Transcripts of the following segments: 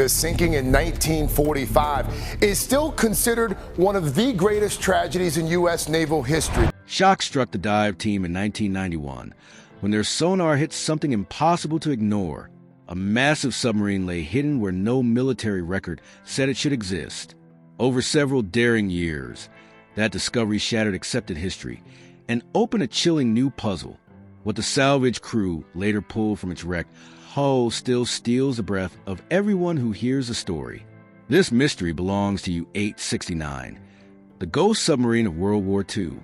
the sinking in 1945, is still considered one of the greatest tragedies in U.S. naval history. Shock struck the dive team in 1991 when their sonar hit something impossible to ignore. A massive submarine lay hidden where no military record said it should exist. Over several daring years, that discovery shattered accepted history and opened a chilling new puzzle. What the Salvage crew later pulled from its wrecked hull still steals the breath of everyone who hears the story. This mystery belongs to U-869, the ghost submarine of World War II.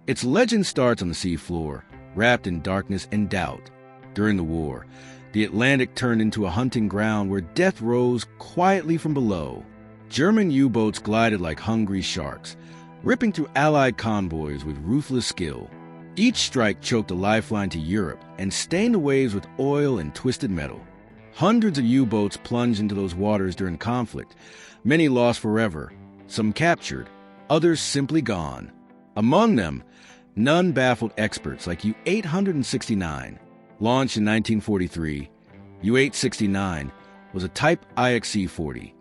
Its legend starts on the seafloor, wrapped in darkness and doubt. During the war, the Atlantic turned into a hunting ground where death rose quietly from below. German U-boats glided like hungry sharks, ripping through Allied convoys with ruthless skill. Each strike choked a lifeline to Europe and stained the waves with oil and twisted metal. Hundreds of U-boats plunged into those waters during conflict, many lost forever, some captured, others simply gone. Among them, none baffled experts like U-869. Launched in 1943, U-869 was a Type IXC-40,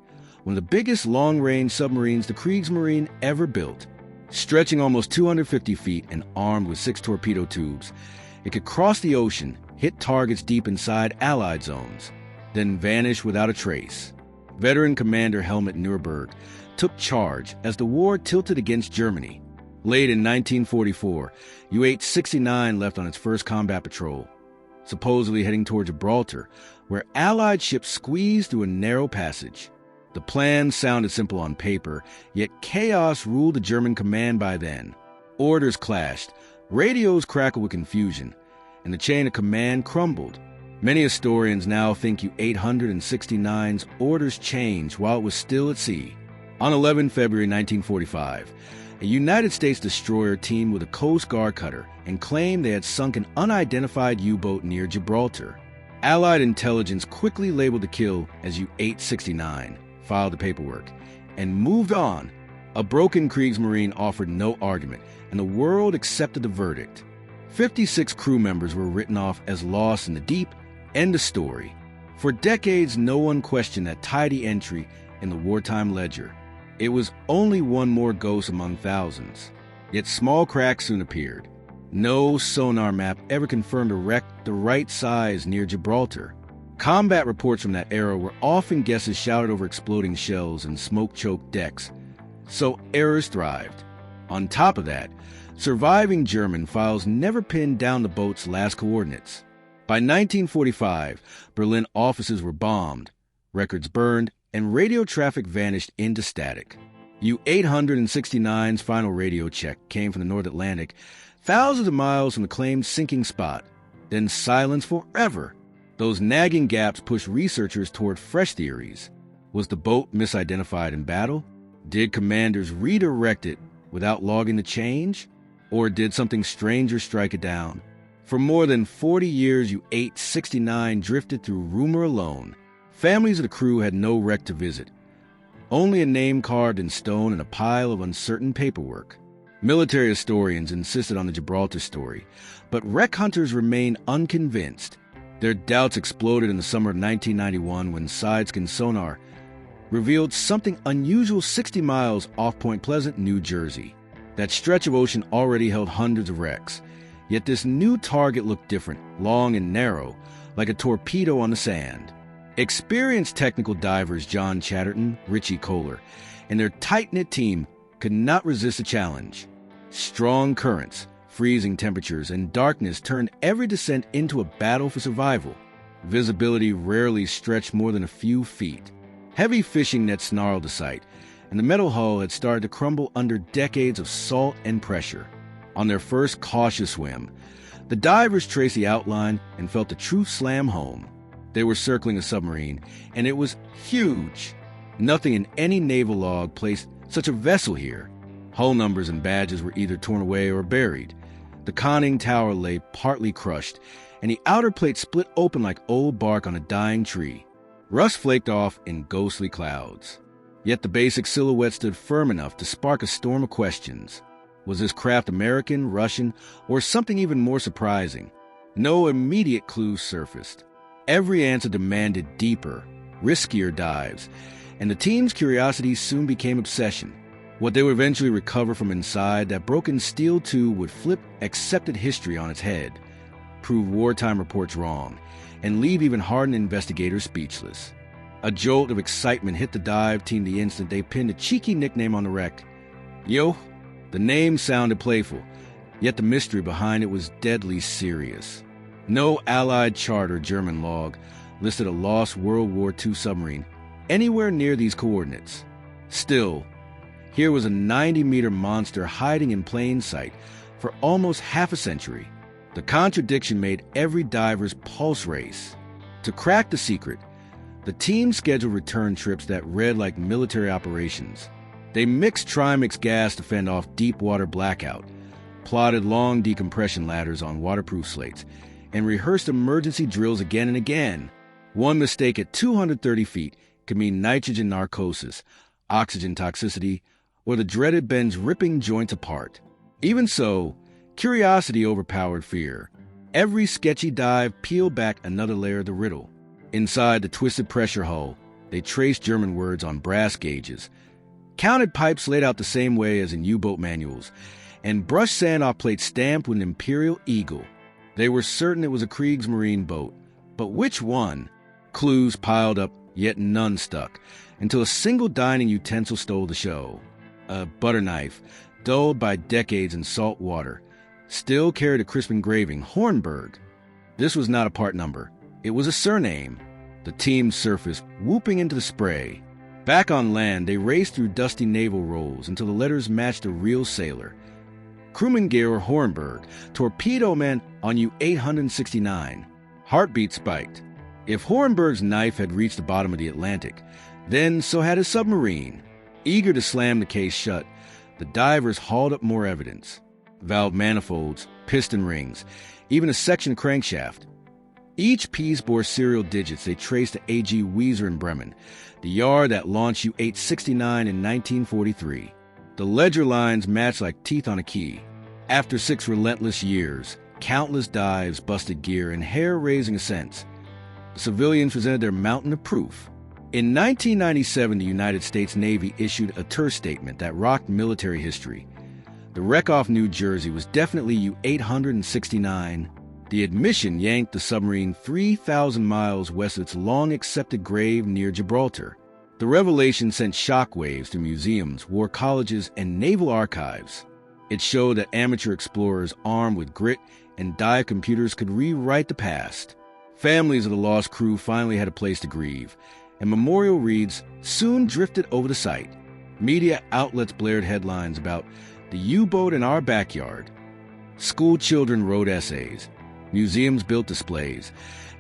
one of the biggest long-range submarines the Kriegsmarine ever built. Stretching almost 250 feet and armed with 6 torpedo tubes, it could cross the ocean, hit targets deep inside Allied zones, then vanish without a trace. Veteran Commander Helmut Nuremberg took charge as the war tilted against Germany. Late in 1944, U-869 left on its first combat patrol, supposedly heading toward Gibraltar, where Allied ships squeezed through a narrow passage. The plan sounded simple on paper, yet chaos ruled the German command by then. Orders clashed, radios crackled with confusion, and the chain of command crumbled. Many historians now think U-869's orders changed while it was still at sea. On 11 February 1945, a United States destroyer teamed with a Coast Guard cutter and claimed they had sunk an unidentified U-boat near Gibraltar. Allied intelligence quickly labeled the kill as U-869, filed the paperwork, and moved on. A broken Kriegsmarine offered no argument, and the world accepted the verdict. 56 crew members were written off as lost in the deep. End of story. For decades, no one questioned that tidy entry in the wartime ledger. It was only one more ghost among thousands. Yet small cracks soon appeared. No sonar map ever confirmed a wreck the right size near Gibraltar. Combat reports from that era were often guesses shouted over exploding shells and smoke-choked decks, so errors thrived. On top of that, surviving German files never pinned down the boat's last coordinates. By 1945, Berlin offices were bombed, records burned, and radio traffic vanished into static. U-869's final radio check came from the North Atlantic, thousands of miles from the claimed sinking spot. Then silence forever. Those nagging gaps pushed researchers toward fresh theories. Was the boat misidentified in battle? Did commanders redirect it without logging the change? Or did something stranger strike it down? For more than 40 years, U-869 drifted through rumor alone. Families of the crew had no wreck to visit. Only a name carved in stone and a pile of uncertain paperwork. Military historians insisted on the Gibraltar story, but wreck hunters remained unconvinced. Their doubts exploded in the summer of 1991 when side-scan sonar revealed something unusual 60 miles off Point Pleasant, New Jersey. That stretch of ocean already held hundreds of wrecks, yet this new target looked different, long and narrow, like a torpedo on the sand. Experienced technical divers John Chatterton, Richie Kohler, and their tight-knit team could not resist the challenge. Strong currents, freezing temperatures, and darkness turned every descent into a battle for survival. Visibility rarely stretched more than a few feet. Heavy fishing nets snarled the sight, and the metal hull had started to crumble under decades of salt and pressure. On their first cautious swim, the divers traced the outline and felt the truth slam home. They were circling a submarine, and it was huge. Nothing in any naval log placed such a vessel here. Hull numbers and badges were either torn away or buried. The conning tower lay partly crushed, and the outer plate split open like old bark on a dying tree. Rust flaked off in ghostly clouds. Yet the basic silhouette stood firm enough to spark a storm of questions. Was this craft American, Russian, or something even more surprising? No immediate clues surfaced. Every answer demanded deeper, riskier dives, and the team's curiosity soon became obsession. What they would eventually recover from inside that broken steel tube would flip accepted history on its head, prove wartime reports wrong, and leave even hardened investigators speechless. A jolt of excitement hit the dive team the instant they pinned a cheeky nickname on the wreck. Yo, the name sounded playful, yet the mystery behind it was deadly serious. No Allied chart or German log listed a lost World War II submarine anywhere near these coordinates. Still, here was a 90-meter monster hiding in plain sight for almost half a century. The contradiction made every diver's pulse race. To crack the secret, the team scheduled return trips that read like military operations. They mixed trimix gas to fend off deep water blackout, plotted long decompression ladders on waterproof slates, and rehearsed emergency drills again and again. One mistake at 230 feet could mean nitrogen narcosis, oxygen toxicity, or the dreaded bends ripping joints apart. Even so, curiosity overpowered fear. Every sketchy dive peeled back another layer of the riddle. Inside the twisted pressure hull, they traced German words on brass gauges, counted pipes laid out the same way as in U-boat manuals, and brushed sand off plates stamped with an Imperial Eagle. They were certain it was a Kriegsmarine boat, but which one? Clues piled up, yet none stuck, until a single dining utensil stole the show. A butter knife, dulled by decades in salt water, still carried a crisp engraving, Hornberg. This was not a part number. It was a surname. The team surfaced, whooping into the spray. Back on land, they raced through dusty naval rolls until the letters matched a real sailor. Crewman Georg Hornberg, torpedo man on U-869. Heartbeat spiked. If Hornberg's knife had reached the bottom of the Atlantic, then so had his submarine. Eager to slam the case shut, the divers hauled up more evidence. Valve manifolds, piston rings, even a section crankshaft. Each piece bore serial digits they traced to A.G. Weiser in Bremen, the yard that launched U-869 in 1943. The ledger lines matched like teeth on a key. After 6 relentless years, countless dives, busted gear, and hair-raising ascents, the civilians presented their mountain of proof. In 1997, the United States Navy issued a tour statement that rocked military history. The wreck off New Jersey was definitely U-869. The admission yanked the submarine 3,000 miles west of its long-accepted grave near Gibraltar. The revelation sent shockwaves through museums, war colleges, and naval archives. It showed that amateur explorers armed with grit and dive computers could rewrite the past. Families of the lost crew finally had a place to grieve, and memorial wreaths soon drifted over the site. Media outlets blared headlines about the U-boat in our backyard. School children wrote essays. Museums built displays,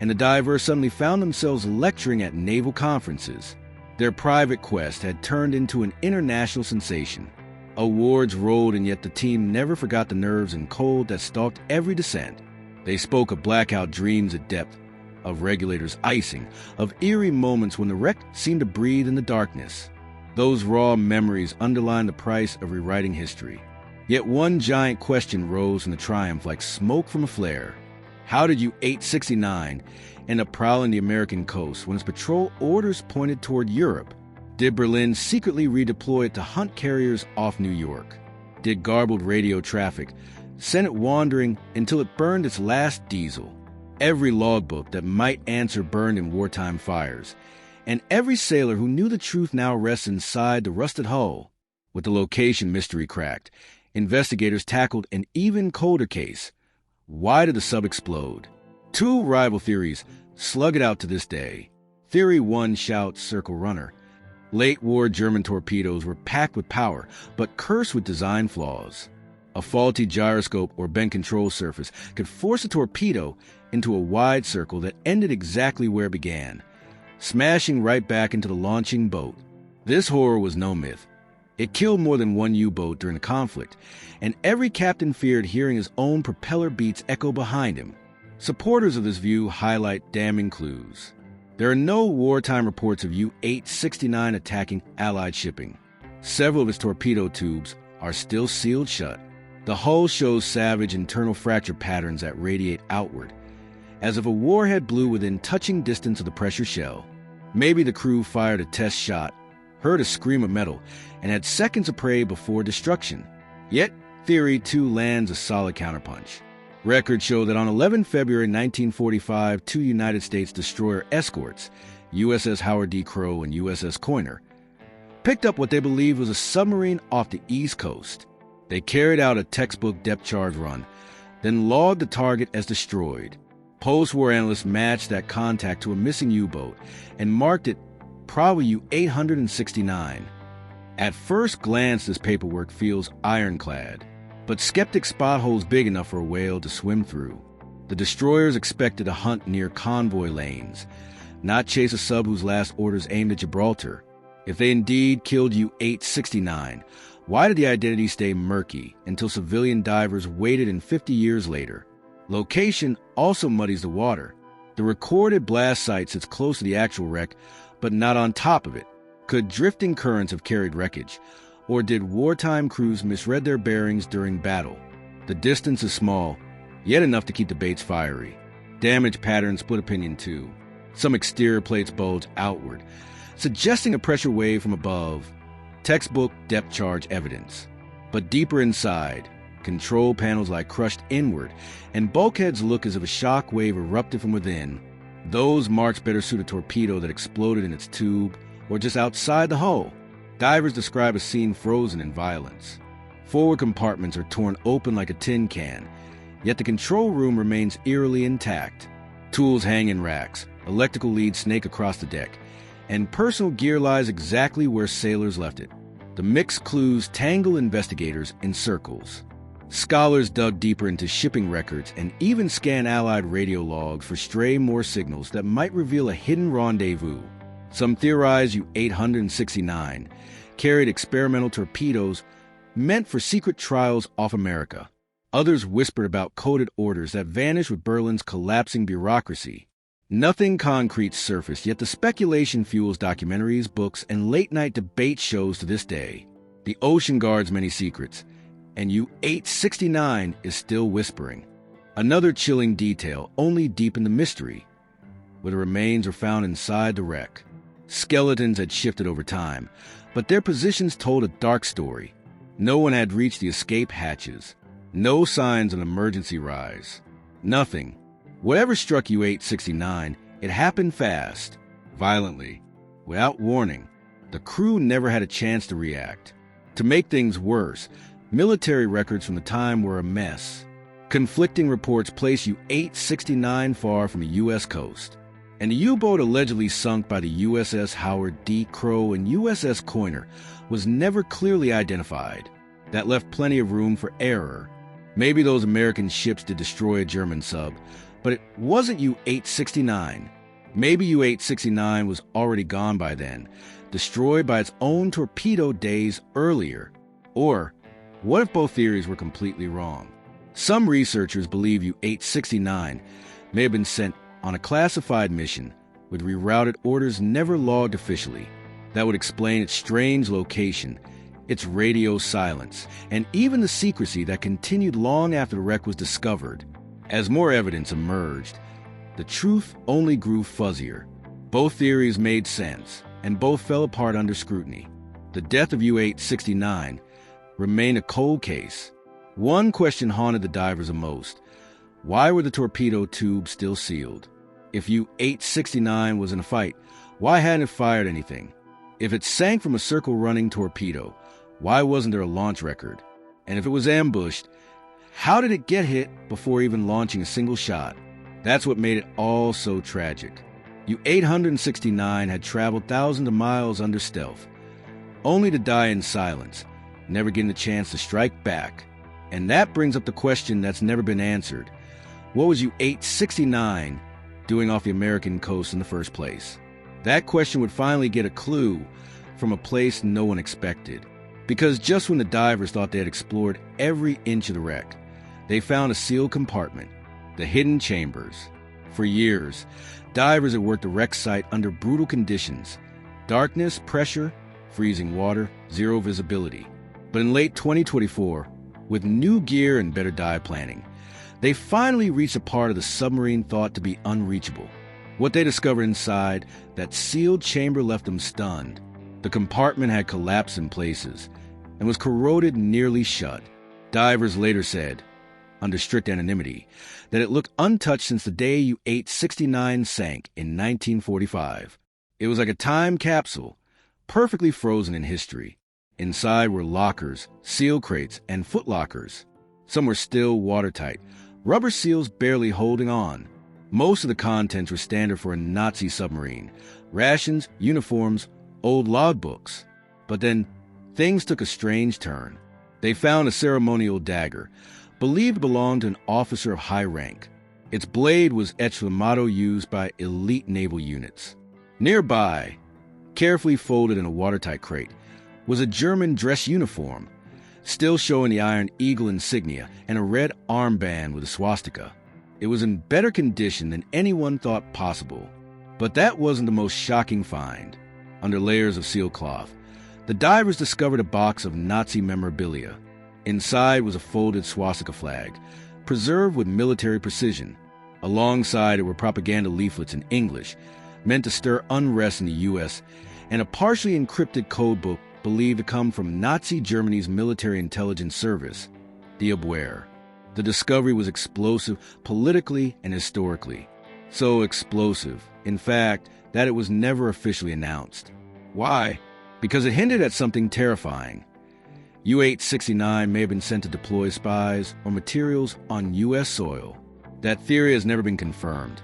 and the divers suddenly found themselves lecturing at naval conferences. Their private quest had turned into an international sensation. Awards rolled, and yet the team never forgot the nerves and cold that stalked every descent. They spoke of blackout dreams at depth, of regulators icing, of eerie moments when the wreck seemed to breathe in the darkness. Those raw memories underlined the price of rewriting history. Yet one giant question rose from the triumph like smoke from a flare. How did U-869 end up prowling the American coast when its patrol orders pointed toward Europe? Did Berlin secretly redeploy it to hunt carriers off New York? Did garbled radio traffic send it wandering until it burned its last diesel? Every logbook that might answer burned in wartime fires, and every sailor who knew the truth now rests inside the rusted hull. With the location mystery cracked, investigators tackled an even colder case. Why did the sub explode? Two rival theories slug it out to this day. Theory 1 shouts Circle Runner. Late war German torpedoes were packed with power, but cursed with design flaws. A faulty gyroscope or bent control surface could force a torpedo into a wide circle that ended exactly where it began, smashing right back into the launching boat. This horror was no myth. It killed more than one U-boat during the conflict, and every captain feared hearing his own propeller beats echo behind him. Supporters of this view highlight damning clues. There are no wartime reports of U-869 attacking Allied shipping. Several of its torpedo tubes are still sealed shut. The hull shows Salvage internal fracture patterns that radiate outward, as if a warhead blew within touching distance of the pressure shell. Maybe the crew fired a test shot, heard a scream of metal, and had seconds of prey before destruction. Yet, Theory 2 lands a solid counterpunch. Records show that on 11 February 1945, two United States destroyer escorts, USS Howard D. Crowe and USS Coiner, picked up what they believed was a submarine off the East Coast. They carried out a textbook depth charge run, then logged the target as destroyed. Post-war analysts matched that contact to a missing U-boat and marked it probably U-869. At first glance, this paperwork feels ironclad, but skeptics spot holes big enough for a whale to swim through. The destroyers expected to hunt near convoy lanes, not chase a sub whose last orders aimed at Gibraltar. If they indeed killed U-869, why did the identity stay murky until civilian divers waited and 50 years later? Location also muddies the water. The recorded blast site sits close to the actual wreck, but not on top of it. Could drifting currents have carried wreckage? Or did wartime crews misread their bearings during battle? The distance is small, yet enough to keep the baits fiery. Damage patterns split opinion too. Some exterior plates bulge outward, suggesting a pressure wave from above. Textbook depth charge evidence. But deeper inside, control panels lie crushed inward, and bulkheads look as if a shock wave erupted from within. Those marks better suit a torpedo that exploded in its tube, or just outside the hull. Divers describe a scene frozen in violence. Forward compartments are torn open like a tin can, yet the control room remains eerily intact. Tools hang in racks, electrical leads snake across the deck, and personal gear lies exactly where sailors left it. The mixed clues tangle investigators in circles. Scholars dug deeper into shipping records and even scanned Allied radio logs for stray Morse signals that might reveal a hidden rendezvous. Some theorize U-869 carried experimental torpedoes meant for secret trials off America. Others whispered about coded orders that vanished with Berlin's collapsing bureaucracy. Nothing concrete surfaced, yet the speculation fuels documentaries, books, and late-night debate shows to this day. The ocean guards many secrets, and U-869 is still whispering. Another chilling detail only deepened the mystery, where the remains were found inside the wreck. Skeletons had shifted over time, but their positions told a dark story. No one had reached the escape hatches. No signs of an emergency rise. Nothing. Whatever struck U-869, it happened fast, violently, without warning. The crew never had a chance to react. To make things worse, military records from the time were a mess. Conflicting reports place U-869 far from the U.S. coast, and the U-boat allegedly sunk by the USS Howard D. Crowe and USS Coiner was never clearly identified. That left plenty of room for error. Maybe those American ships did destroy a German sub, but it wasn't U-869. Maybe U-869 was already gone by then, destroyed by its own torpedo days earlier. Or, what if both theories were completely wrong? Some researchers believe U-869 may have been sent on a classified mission with rerouted orders never logged officially. That would explain its strange location, its radio silence, and even the secrecy that continued long after the wreck was discovered. As more evidence emerged, the truth only grew fuzzier. Both theories made sense, and both fell apart under scrutiny. The death of U-869 remained a cold case. One question haunted the divers the most. Why were the torpedo tubes still sealed? If U-869 was in a fight, why hadn't it fired anything? If it sank from a circle-running torpedo, why wasn't there a launch record? And if it was ambushed, how did it get hit before even launching a single shot? That's what made it all so tragic. U-869 had traveled thousands of miles under stealth, only to die in silence, never getting a chance to strike back. And that brings up the question that's never been answered. What was U-869 doing off the American coast in the first place? That question would finally get a clue from a place no one expected. Because just when the divers thought they had explored every inch of the wreck, they found a sealed compartment, the hidden chambers. For years, divers had worked the wreck site under brutal conditions: darkness, pressure, freezing water, zero visibility. But in late 2024, with new gear and better dive planning, they finally reached a part of the submarine thought to be unreachable. What they discovered inside that sealed chamber left them stunned. The compartment had collapsed in places and was corroded nearly shut. Divers later said, under strict anonymity, that it looked untouched since the day UH-69 sank in 1945. It was like a time capsule, perfectly frozen in history. Inside were lockers, seal crates, and footlockers. Some were still watertight, rubber seals barely holding on. Most of the contents were standard for a Nazi submarine: rations, uniforms, old logbooks. But then, things took a strange turn. They found a ceremonial dagger, believed to belong to an officer of high rank. Its blade was etched with a motto used by elite naval units. Nearby, carefully folded in a watertight crate, was a German dress uniform, still showing the Iron Eagle insignia and a red armband with a swastika. It was in better condition than anyone thought possible. But that wasn't the most shocking find. Under layers of seal cloth, the divers discovered a box of Nazi memorabilia. Inside was a folded swastika flag, preserved with military precision. Alongside it were propaganda leaflets in English, meant to stir unrest in the U.S., and a partially encrypted codebook believed to come from Nazi Germany's military intelligence service, the Abwehr. The discovery was explosive politically and historically. So explosive, in fact, that it was never officially announced. Why? Because it hinted at something terrifying. UH-69 may have been sent to deploy spies or materials on U.S. soil. That theory has never been confirmed.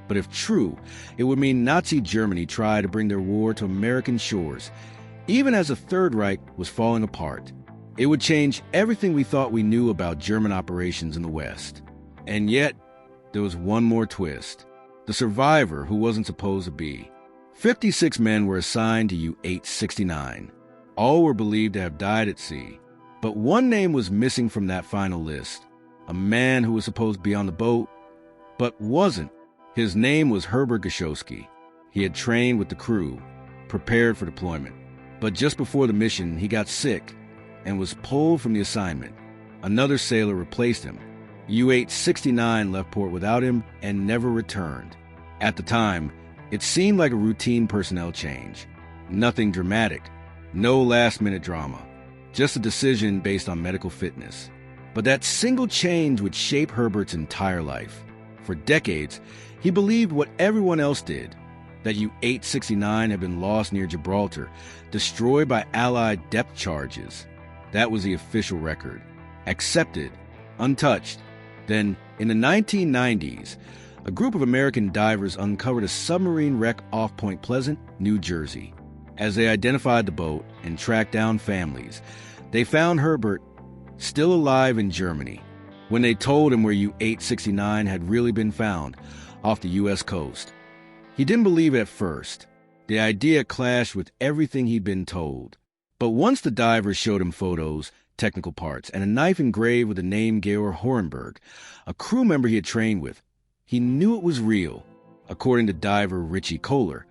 But if true, it would mean Nazi Germany tried to bring their war to American shores, even as the Third Reich was falling apart. It would change everything we thought we knew about German operations in the West. And yet, there was one more twist. The survivor who wasn't supposed to be. 56 men were assigned to UH-69. All were believed to have died at sea. But one name was missing from that final list. A man who was supposed to be on the boat, but wasn't. His name was Herbert Gashowski. He had trained with the crew, prepared for deployment. But just before the mission, he got sick and was pulled from the assignment. Another sailor replaced him. UH-69 left port without him and never returned. At the time, it seemed like a routine personnel change. Nothing dramatic. No last-minute drama. Just a decision based on medical fitness. But that single change would shape Herbert's entire life. For decades, he believed what everyone else did, that UH-69 had been lost near Gibraltar, destroyed by Allied depth charges. That was the official record. Accepted, untouched. Then, in the 1990s, a group of American divers uncovered a submarine wreck off Point Pleasant, New Jersey. As they identified the boat and tracked down families, they found Herbert still alive in Germany. When they told him where UH-69 had really been found, off the U.S. coast, he didn't believe it at first. The idea clashed with everything he'd been told. But once the divers showed him photos, technical parts, and a knife engraved with the name Georg Horenberg, a crew member he had trained with, he knew it was real. According to diver Richie Kohler,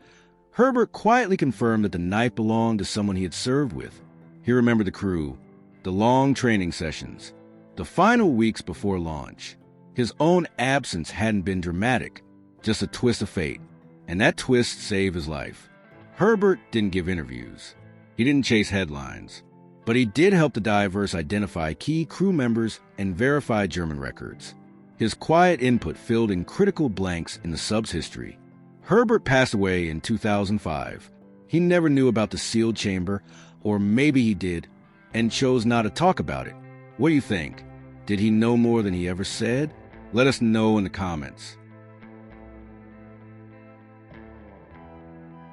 Herbert quietly confirmed that the knife belonged to someone he had served with. He remembered the crew, the long training sessions, the final weeks before launch. His own absence hadn't been dramatic, just a twist of fate, and that twist saved his life. Herbert didn't give interviews. He didn't chase headlines. But he did help the divers identify key crew members and verify German records. His quiet input filled in critical blanks in the sub's history. Herbert passed away in 2005. He never knew about the sealed chamber, or maybe he did, and chose not to talk about it. What do you think? Did he know more than he ever said? Let us know in the comments.